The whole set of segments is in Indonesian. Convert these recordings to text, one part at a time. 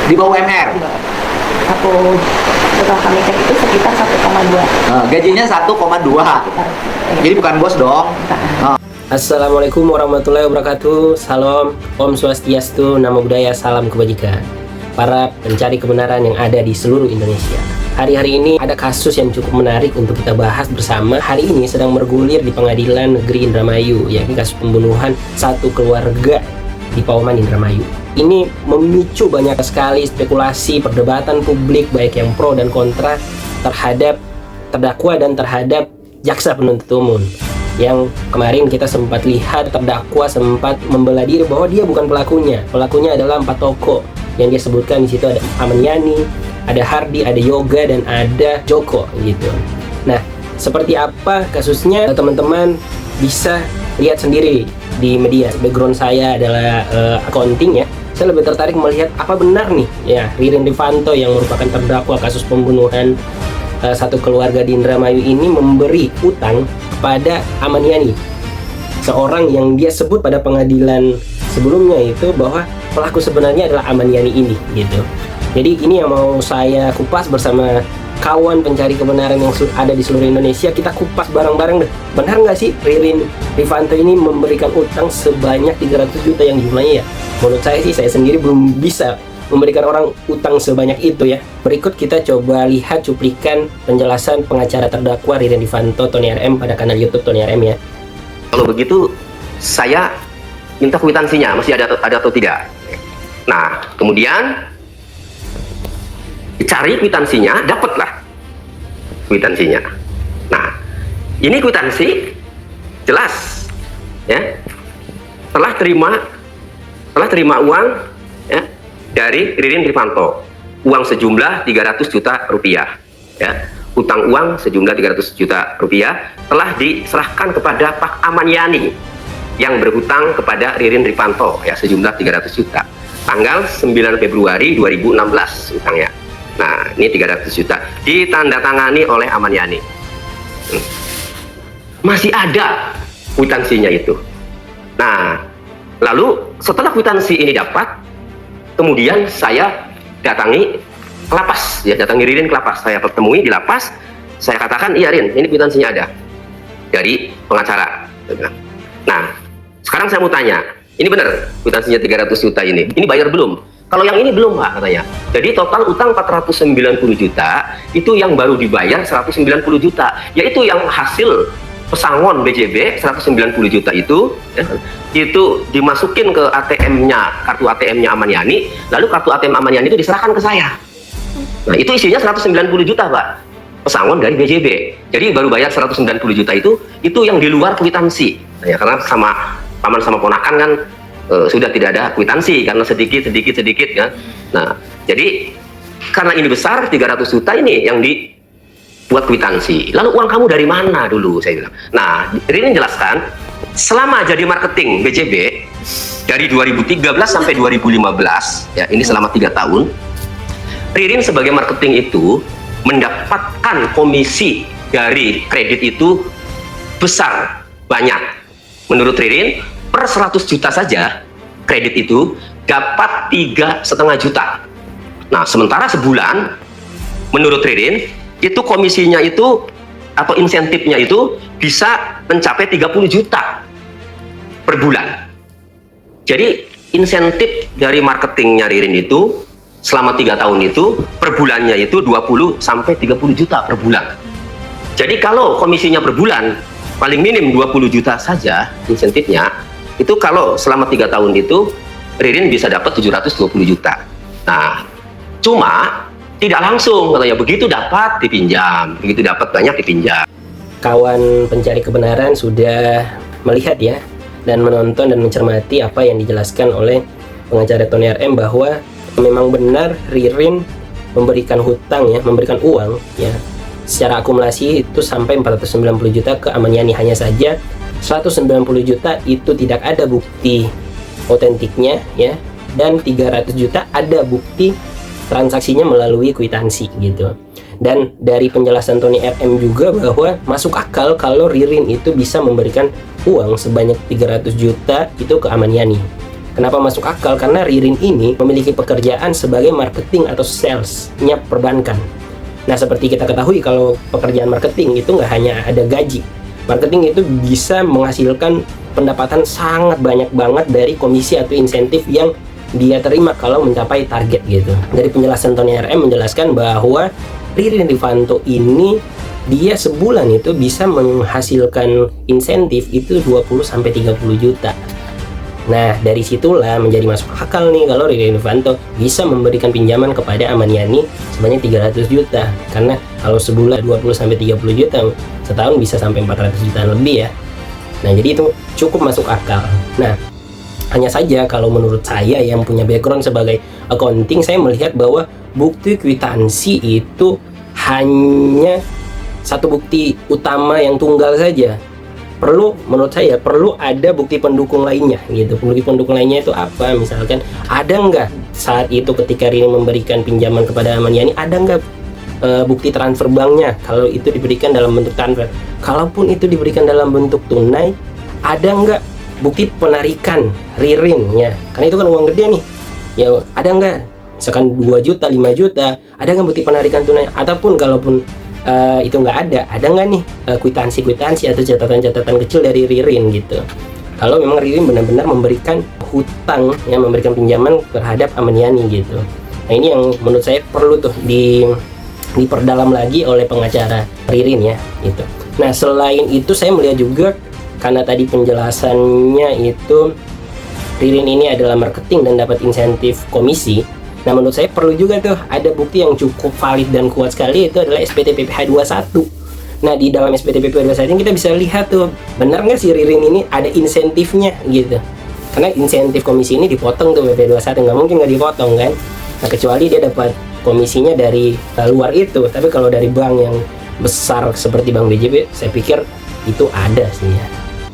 Di bawah UMR. Aku setelah kami cek itu sekitar 1,2. Gajinya 1,2. Jadi bukan bos dong. Assalamualaikum warahmatullahi wabarakatuh. Salam, Om Swastiastu, Namo Buddhaya, salam kebajikan. Para pencari kebenaran yang ada di seluruh Indonesia. Hari-hari ini ada kasus yang cukup menarik untuk kita bahas bersama. Hari ini sedang bergulir di Pengadilan Negeri Indramayu, yakni kasus pembunuhan satu keluarga di Pauman Indramayu. Ini memicu banyak sekali spekulasi, perdebatan publik baik yang pro dan kontra terhadap terdakwa dan terhadap jaksa penuntut umum. Yang kemarin kita sempat lihat terdakwa sempat membela diri bahwa dia bukan pelakunya. Pelakunya adalah 4 tokoh yang dia sebutkan. Di situ ada Ahmad Yani, ada Hardi, ada Yoga, dan ada Joko gitu. Nah, seperti apa kasusnya teman-teman bisa lihat sendiri di media. Background saya adalah accounting ya. Saya lebih tertarik melihat apa benar nih ya Ririn Rifanto yang merupakan terdakwa kasus pembunuhan satu keluarga di Indramayu ini memberi utang kepada Ahmad Yani, seorang yang dia sebut pada pengadilan sebelumnya itu bahwa pelaku sebenarnya adalah Ahmad Yani ini gitu. Jadi ini yang mau saya kupas bersama kawan pencari kebenaran yang ada di seluruh Indonesia. Kita kupas bareng-bareng deh. Benar nggak sih Ririn Rifanto ini memberikan utang sebanyak 300 juta yang jumlahnya ya? Menurut saya sih, saya sendiri belum bisa memberikan orang utang sebanyak itu ya. Berikut kita coba lihat cuplikan penjelasan pengacara terdakwa Ririn Rifanto, Tony RM, pada kanal YouTube Tony RM ya. Kalau begitu, saya minta kwitansinya, masih ada atau tidak. Nah, kemudian dicari kwitansinya, dapatlah kwitansinya. Nah, ini kwitansi jelas ya. Telah terima uang ya dari Ririn Rifanto, uang sejumlah 300 juta rupiah ya. Utang uang sejumlah 300 juta rupiah telah diserahkan kepada Pak Ahmad Yani yang berhutang kepada Ririn Rifanto ya, sejumlah 300 juta tanggal 9 Februari 2016 utangnya. Nah, ini 300 juta ditandatangani oleh Ahmad Yani. Masih ada kwitansinya itu. Nah, lalu setelah kwitansi ini dapat, kemudian saya datangi ke lapas, ya, datangi Ririn ke lapas. Saya pertemui di lapas, saya katakan, iya Rin, ini kwitansinya ada dari pengacara. Nah, sekarang saya mau tanya, ini benar kwitansinya 300 juta ini bayar belum? Kalau yang ini belum Pak, katanya. Jadi total utang 490 juta, itu yang baru dibayar 190 juta, yaitu yang hasil pesangon BJB 190 juta itu ya, itu dimasukin ke ATM-nya, kartu ATM-nya Ahmad Yani, lalu kartu ATM Ahmad Yani itu diserahkan ke saya. Nah, itu isinya 190 juta Pak, pesangon dari BJB. Jadi baru bayar 190 juta itu yang di luar kwitansi. Nah, ya, karena sama paman sama ponakan kan sudah tidak ada kwitansi karena sedikit ya. Nah, jadi karena ini besar 300 juta ini yang dibuat kwitansi. Lalu uang kamu dari mana dulu, saya bilang. Nah, Ririn jelaskan selama jadi marketing BJB dari 2013 sampai 2015 ya, ini selama 3 tahun Ririn sebagai marketing itu mendapatkan komisi dari kredit itu besar, banyak. Menurut Ririn, per 100 juta saja kredit itu dapat 3,5 juta. Nah, sementara sebulan menurut Ririn itu komisinya itu atau insentifnya itu bisa mencapai 30 juta per bulan. Jadi insentif dari marketingnya Ririn itu selama 3 tahun itu per bulannya itu 20 sampai 30 juta per bulan. Jadi kalau komisinya per bulan paling minim 20 juta saja insentifnya, itu kalau selama 3 tahun itu Ririn bisa dapat 720 juta. Nah, cuma tidak langsung katanya, begitu dapat dipinjam, begitu dapat banyak dipinjam. Kawan pencari kebenaran sudah melihat ya dan menonton dan mencermati apa yang dijelaskan oleh pengacara Tony RM bahwa memang benar Ririn memberikan hutang ya, memberikan uang ya secara akumulasi itu sampai 490 juta ke Ahmad Yani. Hanya saja 190 juta itu tidak ada bukti otentiknya ya, dan 300 juta ada bukti transaksinya melalui kwitansi gitu. Dan dari penjelasan Tony RM juga bahwa masuk akal kalau Ririn itu bisa memberikan uang sebanyak 300 juta itu ke Ahmad Yani. Kenapa masuk akal? Karena Ririn ini memiliki pekerjaan sebagai marketing atau salesnya perbankan. Nah, seperti kita ketahui kalau pekerjaan marketing itu nggak hanya ada gaji. Marketing itu bisa menghasilkan pendapatan sangat banyak banget dari komisi atau insentif yang dia terima kalau mencapai target gitu. Dari penjelasan Tony RM menjelaskan bahwa Ririn Rifanto ini dia sebulan itu bisa menghasilkan insentif itu 20-30 juta. Nah, dari situlah menjadi masuk akal nih kalau Ririn Rifanto bisa memberikan pinjaman kepada Amaniani sebanyak 300 juta. Karena kalau sebulan 20-30 juta, setahun bisa sampai 400 juta lebih ya. Nah, jadi itu cukup masuk akal. Nah, hanya saja kalau menurut saya yang punya background sebagai accounting, saya melihat bahwa bukti kwitansi itu hanya satu bukti utama yang tunggal saja. Menurut saya perlu ada bukti pendukung lainnya gitu. Bukti pendukung lainnya itu apa? Misalkan ada nggak saat itu ketika Ririn memberikan pinjaman kepada Amaniani, ada nggak bukti transfer banknya kalau itu diberikan dalam bentuk transfer? Kalaupun itu diberikan dalam bentuk tunai, ada nggak bukti penarikan Ririn ya? Karena itu kan uang gede nih. Ya ada nggak? Misalkan 2 juta, 5 juta, ada nggak bukti penarikan tunai? Ataupun kalaupun itu nggak ada nggak nih kwitansi atau catatan-catatan kecil dari Ririn gitu. Kalau memang Ririn benar-benar memberikan hutang, ya, memberikan pinjaman terhadap Amaniani gitu. Nah, ini yang menurut saya perlu tuh diperdalam lagi oleh pengacara Ririn ya gitu. Nah, selain itu saya melihat juga karena tadi penjelasannya itu Ririn ini adalah marketing dan dapat insentif komisi. Nah, menurut saya perlu juga tuh ada bukti yang cukup valid dan kuat sekali, itu adalah SPT PPh 21. Nah, di dalam SPT PPh 21 ini kita bisa lihat tuh benar nggak si Ririn ini ada insentifnya gitu. Karena insentif komisi ini dipotong tuh PPh 21, nggak mungkin nggak dipotong kan. Nah, kecuali dia dapat komisinya dari luar itu. Tapi kalau dari bank yang besar seperti Bank BJB, saya pikir itu ada sih ya.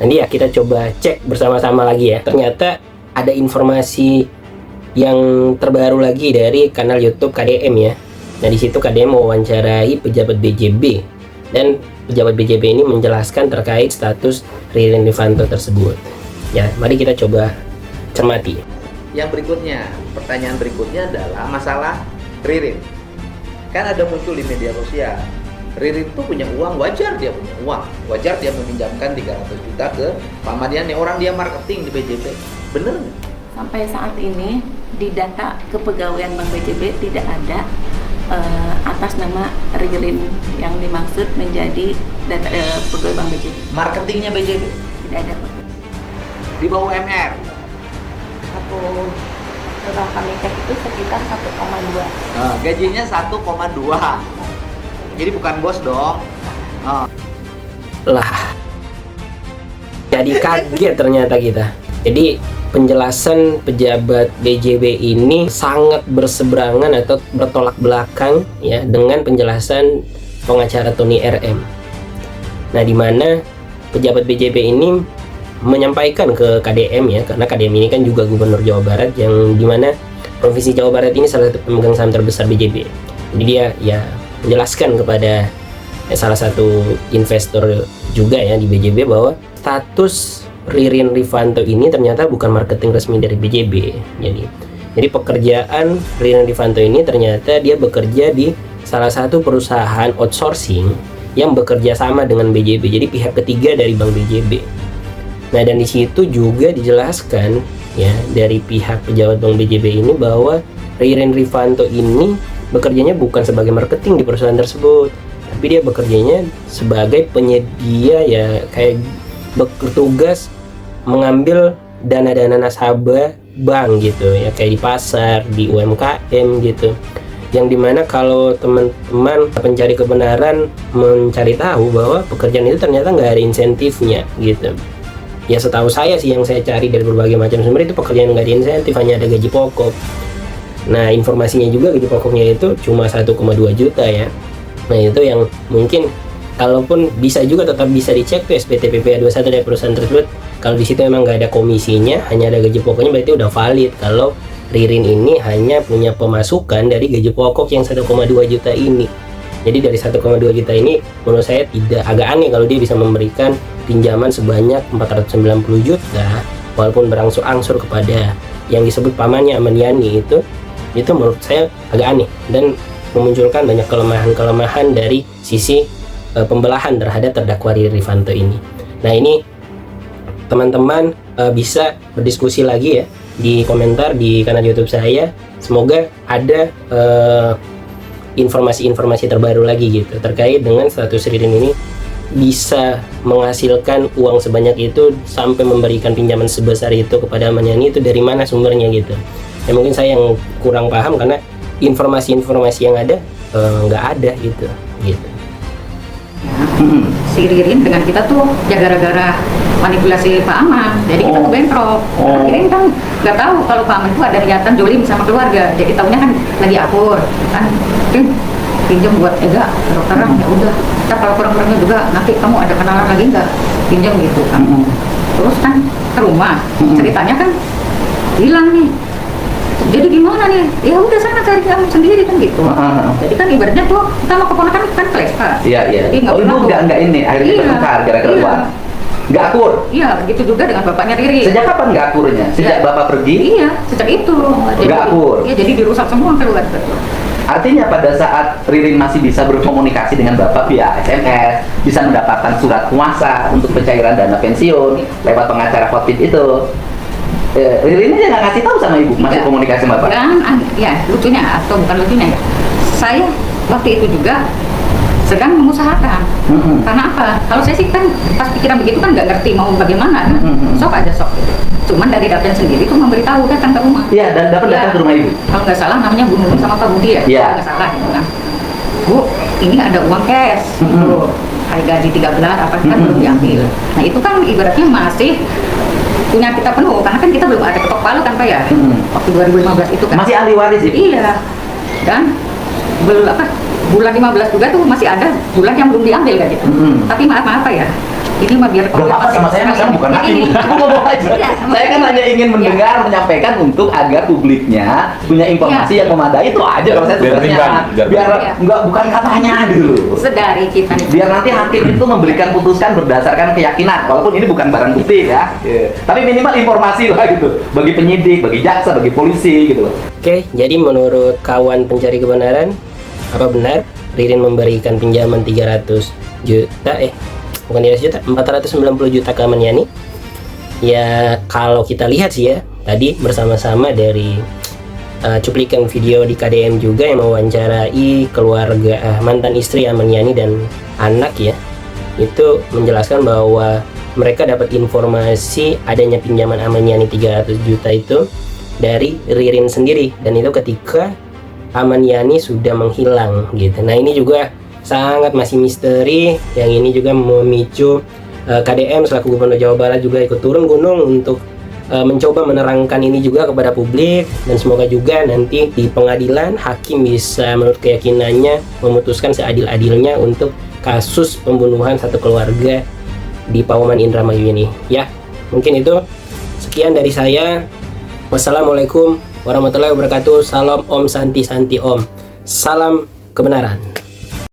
Nanti ya kita coba cek bersama-sama lagi ya. Ternyata ada informasi yang terbaru lagi dari kanal YouTube KDM ya. Nah, di situ KDM mewawancarai pejabat BJB dan pejabat BJB ini menjelaskan terkait status Ririn Rifanto tersebut. Ya, mari kita coba cermati. Yang berikutnya, pertanyaan berikutnya adalah masalah Ririn. Kan ada muncul di media sosial, Ririn tuh punya uang, wajar dia punya uang, wajar dia meminjamkan 300 juta ke Pak Amaniani, orang dia marketing di BJB. Bener nggak? Sampai saat ini di data kepegawaian Bank BJB tidak ada atas nama Ririn yang dimaksud menjadi data pegawai Bank BJB. Marketingnya BJB Tidak ada. di bawah UMR. Setelah kami cek itu sekitar 1,2. Gajinya 1,2. Jadi bukan bos dong. Lah, jadi kaget ternyata kita. Jadi penjelasan pejabat BJB ini sangat berseberangan atau bertolak belakang ya dengan penjelasan pengacara Tony RM. Nah, di mana pejabat BJB ini menyampaikan ke KDM ya, karena KDM ini kan juga gubernur Jawa Barat, yang dimana provinsi Jawa Barat ini salah satu pemegang saham terbesar BJB. Jadi dia ya menjelaskan kepada salah satu investor juga ya di BJB bahwa status Ririn Rifanto ini ternyata bukan marketing resmi dari BJB. Jadi pekerjaan Ririn Rifanto ini ternyata dia bekerja di salah satu perusahaan outsourcing yang bekerja sama dengan BJB. Jadi pihak ketiga dari Bank BJB. Nah, dan di situ juga dijelaskan ya dari pihak pejabat Bank BJB ini bahwa Ririn Rifanto ini bekerjanya bukan sebagai marketing di perusahaan tersebut, tapi dia bekerjanya sebagai penyedia ya, kayak bertugas mengambil dana-dana nasabah bank gitu ya, kayak di pasar, di UMKM gitu. Yang dimana kalau teman-teman pencari kebenaran mencari tahu bahwa pekerjaan itu ternyata nggak ada insentifnya gitu. Ya setahu saya sih, yang saya cari dari berbagai macam sumber, itu pekerjaan nggak ada insentif, hanya ada gaji pokok. Nah, informasinya juga gaji pokoknya itu cuma 1,2 juta ya. Nah, itu yang mungkin kalaupun bisa juga tetap bisa dicek tuh SPT PPh 21 dari perusahaan tersebut. Kalau di situ memang nggak ada komisinya, hanya ada gaji pokoknya, berarti udah valid kalau Ririn ini hanya punya pemasukan dari gaji pokok yang 1,2 juta ini. Jadi dari 1,2 juta ini menurut saya agak aneh kalau dia bisa memberikan pinjaman sebanyak 490 juta walaupun berangsur-angsur kepada yang disebut pamannya Amaniani itu menurut saya agak aneh dan memunculkan banyak kelemahan-kelemahan dari sisi pembelahan terhadap terdakwa Riri Rifanto ini. Nah, ini teman-teman bisa berdiskusi lagi ya di komentar di kanal YouTube saya. Semoga ada informasi-informasi terbaru lagi gitu terkait dengan status Ririn ini bisa menghasilkan uang sebanyak itu sampai memberikan pinjaman sebesar itu kepada Amaniani, itu dari mana sumbernya gitu. Ya mungkin saya yang kurang paham karena informasi-informasi yang ada nggak ada gitu. Si Ririn dengan kita tuh ya gara-gara manipulasi Pak Aman, jadi kita tuh bentrok. Ririn kan nggak tahu kalau Pak Aman itu ada niatan jolim sama keluarga, jadi taunya kan lagi akur kan, pinjam buat Ega kedokteran, ya udah. Kita kalau kurang-kurangnya juga nanti kamu ada kenalan lagi nggak pinjam gitu kan. Terus kan ke rumah, ceritanya kan hilang nih. Jadi gimana nih? Ya udah sana cari kamu sendiri kan gitu. Jadi kan ibaratnya tuh kita mau keponakan kan klespa. Iya. Jadi Ibu nggak ini akhirnya bertengkar gara-gara uang. Nggak akur. Iya, begitu juga dengan bapaknya Riri. Sejak kapan nggak akurnya? Sejak bapak pergi? Iya, sejak itu. Nggak akur. Iya, jadi dirusak semua keluarga. Artinya pada saat Ririn masih bisa berkomunikasi dengan bapak via SMS, bisa mendapatkan surat kuasa untuk pencairan dana pensiun lewat pengacara COVID itu, Ririn aja nggak ngasih tahu sama ibu masih komunikasi sama bapak. Dan ya lucunya atau bukan lucunya ya, saya waktu itu juga sedang mengusahakan. Karena apa? Kalau saya sih kan pas pikiran begitu kan nggak ngerti mau bagaimana kan, sok aja sok. Cuman dari Dapen sendiri tuh memberitahu datang ke rumah. Iya, dan dapat datang ke rumah ibu. Kalau nggak salah namanya Bu Nurul sama Pak Budi ya. Iya. Kalau nggak salah gitu kan. Bu, ini ada uang cash. Gitu. Hari gaji 13 apa kan belum diambil. Nah itu kan ibaratnya masih punya kita penuh karena kan kita belum ada ketok palu kan Pak ya. Waktu 2015 itu kan. Masih ahli waris ibu. Iya. Dan belum bulan 15 juga tuh masih ada bulan yang belum diambil kan gitu. Tapi maaf Pak ya. Ini mah biar Gak apa-apa sama saya, saya bukan hakim. Aku ngomong aja. Saya kan hanya ingin mendengar, menyampaikan untuk agar publiknya punya informasi yang memadai, itu aja kalau saya tugasnya. Biar enggak bukan katanya gitu. Sedari kita nih. Biar nanti hakim itu memberikan putusan berdasarkan keyakinan, walaupun ini bukan barang bukti ya. Tapi minimal informasi lah gitu. Bagi penyidik, bagi jaksa, bagi polisi gitu loh. Oke, jadi menurut kawan pencari kebenaran, apa benar Ririn memberikan pinjaman 300 juta 490 juta ke Amaniani? Ya kalau kita lihat sih ya, tadi bersama-sama dari cuplikan video di KDM juga yang mewawancarai keluarga mantan istri Amaniani dan anak ya, itu menjelaskan bahwa mereka dapat informasi adanya pinjaman Amaniani 300 juta itu dari Ririn sendiri, dan itu ketika Amaniani sudah menghilang gitu. Nah ini juga sangat masih misteri, yang ini juga memicu KDM selaku Gubernur Jawa Barat juga ikut turun gunung untuk mencoba menerangkan ini juga kepada publik, dan semoga juga nanti di pengadilan hakim bisa menurut keyakinannya memutuskan seadil-adilnya untuk kasus pembunuhan satu keluarga di Pawaman Indramayu ini ya. Mungkin itu sekian dari saya. Wassalamualaikum warahmatullahi wabarakatuh. Salam Om Santi Santi Om. Salam kebenaran.